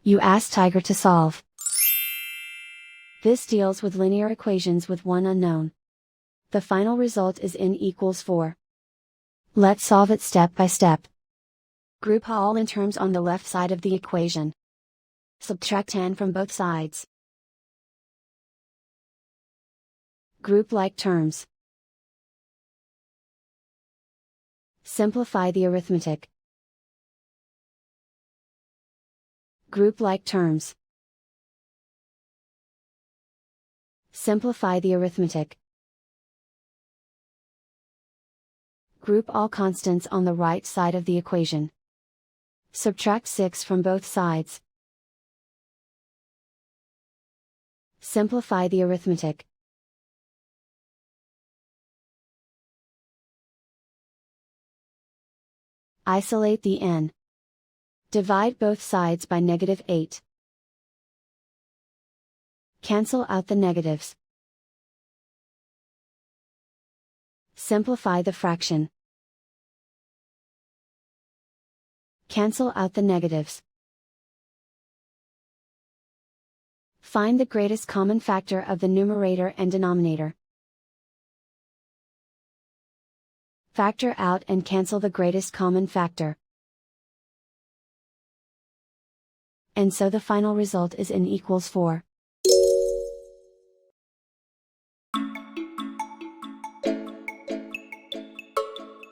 You ask Tiger to solve. This deals with linear equations with one unknown. The final result is n=4. Let's solve it step by step. Group all n terms on the left side of the equation. Subtract n from both sides. Group like terms. Simplify the arithmetic. Group like terms. Simplify the arithmetic. Group all constants on the right side of the equation. Subtract 6 from both sides. Simplify the arithmetic. Isolate the n. Divide both sides by -8. Cancel out the negatives. Simplify the fraction. Cancel out the negatives. Find the greatest common factor of the numerator and denominator. Factor out and cancel the greatest common factor. And so the final result is n=4.